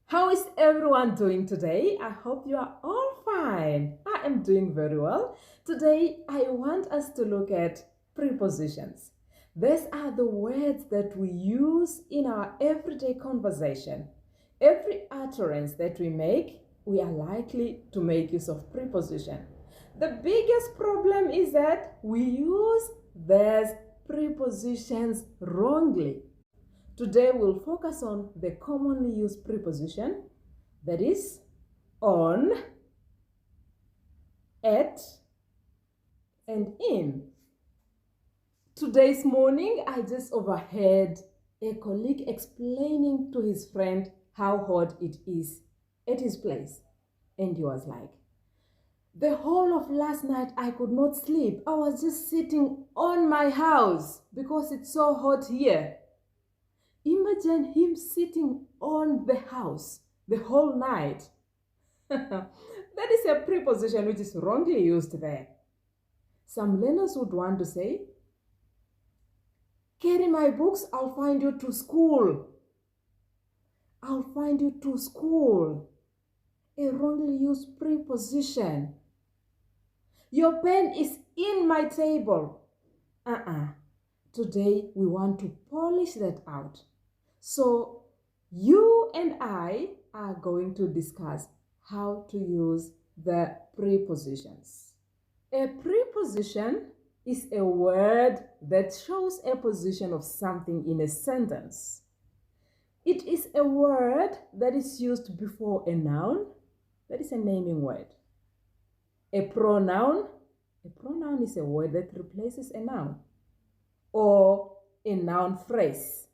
How is everyone doing today? I hope you are all fine. I am doing very well. Today, I want us to look at prepositions. These are the words that we use in our everyday conversation. Every utterance that we make, we are likely to make use of preposition. The biggest problem is that we use these prepositions wrongly. Today we'll focus on the commonly used preposition, that is on, at, and in. Today's morning, I just overheard a colleague explaining to his friend how hot it is at his place. And he was like, the whole of last night I could not sleep. I was just sitting on my house because it's so hot here. Imagine him sitting on the house the whole night. That is a preposition which is wrongly used there. Some learners would want to say, carry my books, I'll find you to school. I'll find you to school. A wrongly used preposition. Your pen is in my table. Today we want to polish that out. So you and I are going to discuss how to use the prepositions. A preposition is a word that shows a position of something in a sentence. It is a word that is used before a noun. That is a naming word. A pronoun is a word that replaces a noun. Or a noun phrase.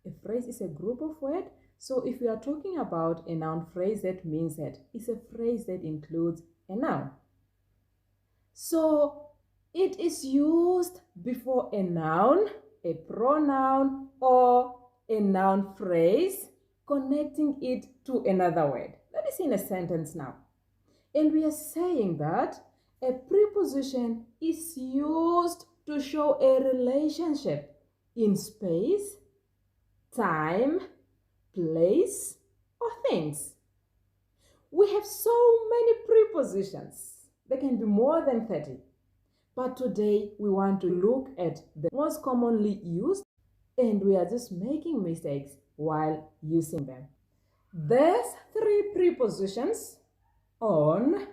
A phrase is a group of words. So if we are talking about a noun phrase, that means that it's a phrase that includes a noun. So it is used before a noun, a pronoun, or a noun phrase, connecting it to another word. That is in a sentence now. And we are saying that a preposition is used to show a relationship in space, time, place, or things. We have so many prepositions. There can be more than 30. But today we want to look at the most commonly used, and we are just making mistakes while using them. There's 3 prepositions: on,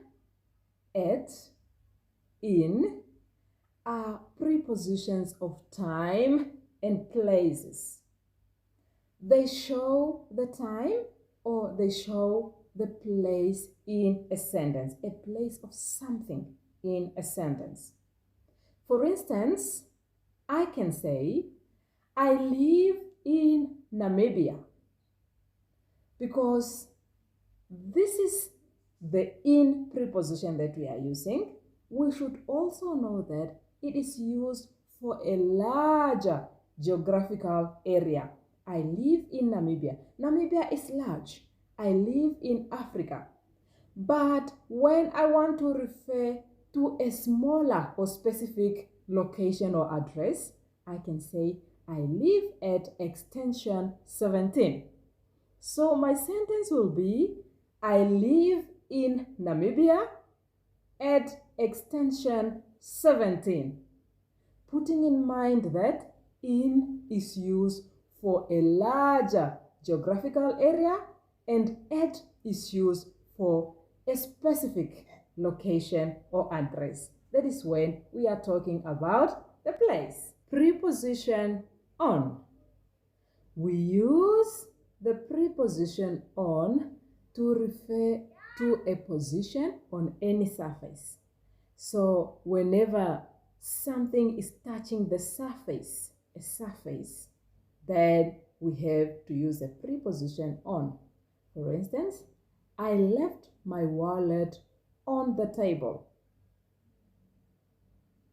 at, in, are prepositions of time and places. They show the time or they show the place in a sentence, a place of something in a sentence. For instance, I can say, I live in Namibia, because this is the in preposition that we are using. We should also know that it is used for a larger geographical area. I live in Namibia. Namibia is large. I live in Africa. But when I want to refer to a smaller or specific location or address, I can say, I live at extension 17. So my sentence will be, I live in Namibia at extension 17. Putting in mind that in is used for a larger geographical area and at is used for a specific location or address. That is when we are talking about the place. Preposition on. We use the preposition on to refer to a position on any surface. So whenever something is touching the surface, a surface, then we have to use a preposition on. For instance, I left my wallet on the table.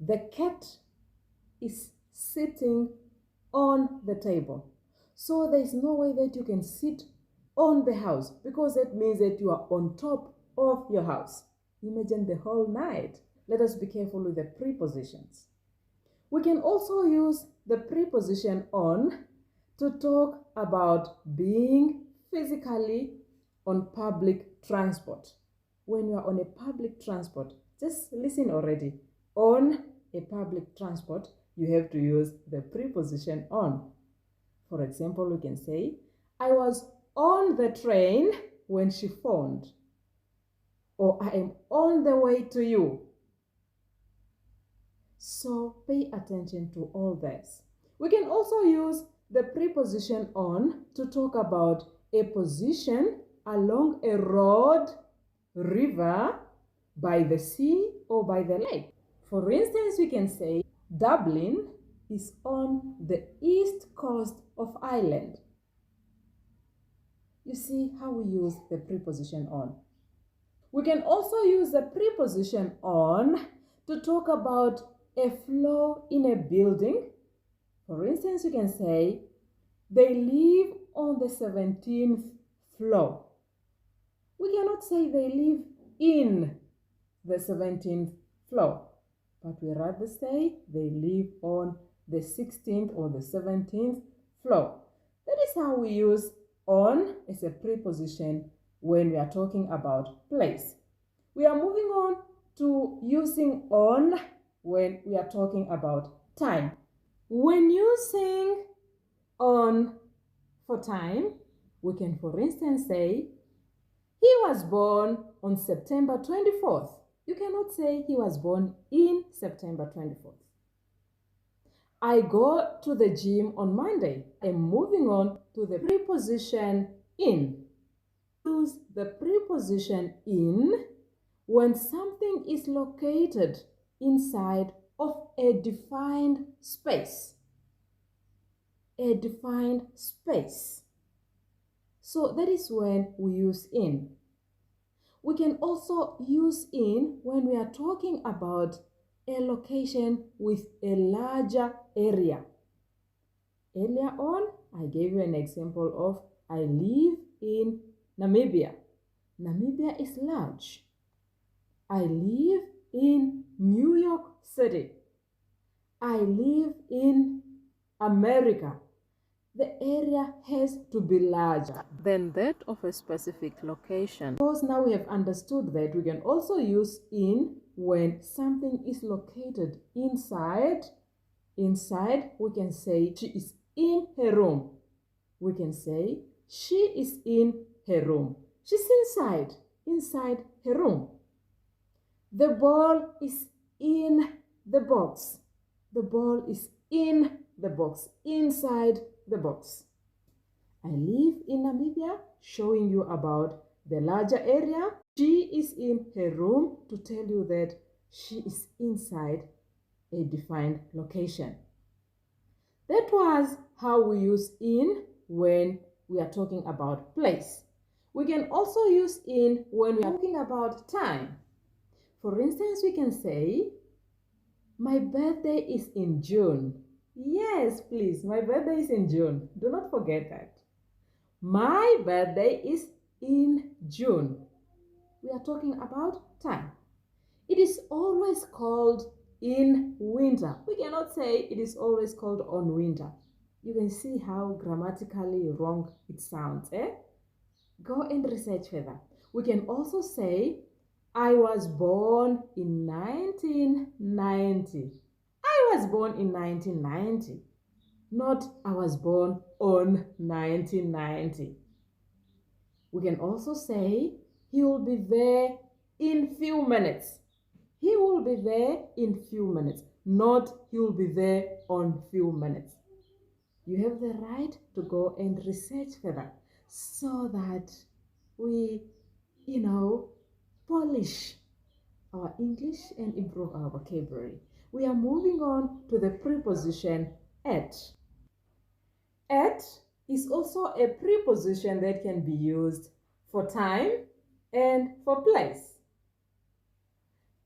The cat is sitting on the table. So there is no way that you can sit on the house, because that means that you are on top of your house. Imagine the whole night. Let us be careful with the prepositions. We can also use the preposition on to talk about being physically on public transport. When you are on a public transport, just listen already. On a public transport, you have to use the preposition on. For example, we can say, I was on the train when she phoned. Or I am on the way to you. So pay attention to all this. We can also use the preposition on to talk about a position along a road, river, by the sea, or by the lake. For instance, we can say Dublin is on the east coast of Ireland. You see how we use the preposition on. We can also use the preposition on to talk about a floor in a building. For instance, you can say, they live on the 17th floor. We cannot say they live in the 17th floor, but we rather say they live on the 16th or the 17th floor. That is how we use on as a preposition when we are talking about place. We are moving on to using on when we are talking about time. When using on for time, we can, for instance, say, he was born on September 24th. You cannot say he was born in September 24th. I go to the gym on Monday. I'm moving on to the preposition in. Use the preposition in when something is located inside of a defined space. A defined space. So that is when we use in. We can also use in when we are talking about a location with a larger area. Earlier on, I gave you an example of I live in Namibia. Namibia is large. I live in New York City. I live in America. The area has to be larger than that of a specific location. Because now we have understood that, we can also use in when something is located inside. Inside, we can say she is in her room. We can say she is in her room. She's inside her room. The ball is in the box. The ball is in the box, inside the box. I live in Namibia, showing you about the larger area. She is in her room to tell you that she is inside a defined location. That was how we use in when we are talking about place. We can also use in when we are talking about time. For instance, we can say, my birthday is in June. Yes, please, my birthday is in June. Do not forget that. My birthday is in June. We are talking about time. It is always called in winter. We cannot say it is always called on winter. You can see how grammatically wrong it sounds, eh? Go and research further. We can also say, I was born in 1990. I was born in 1990. Not I was born on 1990. We can also say, he will be there in few minutes. He will be there in few minutes. Not he will be there on few minutes. You have the right to go and research further so that we, polish our English and improve our vocabulary. We are moving on to the preposition at. At is also a preposition that can be used for time and for place.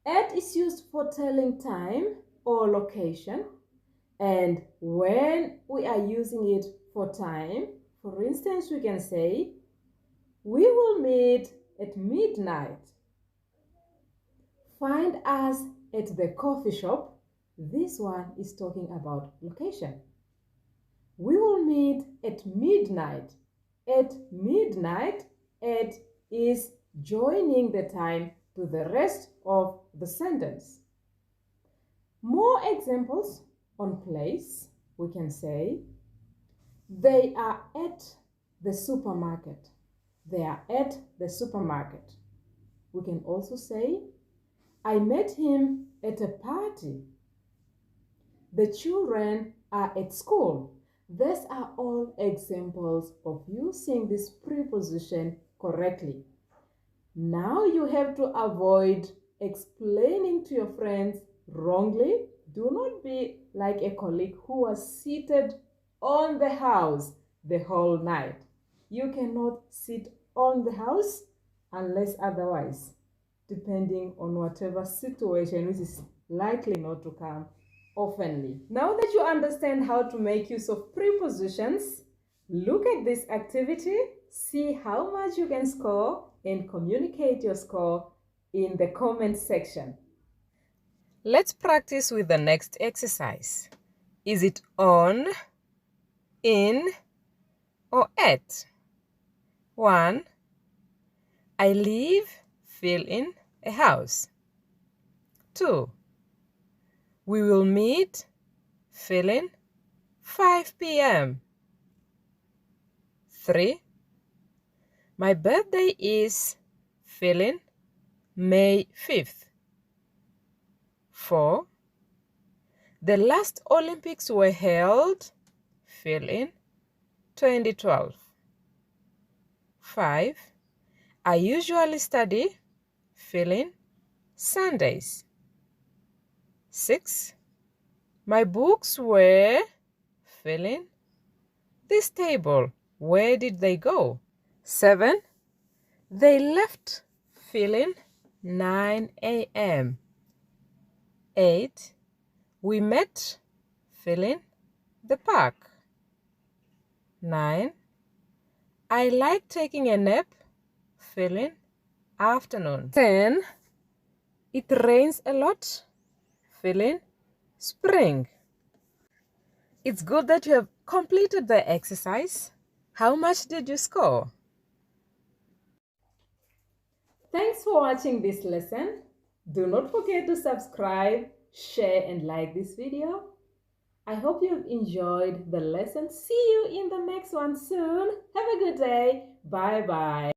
At is used for telling time or location, and when we are using it for time, for instance, we can say, we will meet at midnight. Find us at the coffee shop. This one is talking about location. We will meet at midnight. At midnight at is joining the time to the rest of the sentence. More examples on place. We can say, they are at the supermarket. They are at the supermarket. We can also say, I met him at a party. The children are at school. These are all examples of using this preposition correctly. Now you have to avoid explaining to your friends wrongly. Do not be like a colleague who was seated on the house the whole night. You cannot sit on the house unless otherwise, depending on whatever situation which is likely not to come oftenly. Now that you understand how to make use of prepositions, look at this activity, see how much you can score, and communicate your score in the comment section. Let's practice with the next exercise. Is it on, in, or at? 1. I live, fill in a house. 2. We will meet, fill in 5 p.m. 3. My birthday is, fill in May 5th. 4. The last Olympics were held, fill in 2012. 5. I usually study, fill in Sundays. 6. My books were, fill in this table. Where did they go? 7. They left, fill in 9 a.m. 8. We met, fill in the park. 9. I like taking a nap, fill in afternoon. 10. It rains a lot, fill in spring. It's good that you have completed the exercise. How much did you score? Thanks for watching this lesson. Do not forget to subscribe, share, and like this video. I hope you've enjoyed the lesson. See you in the next one soon. Have a good day. Bye-bye.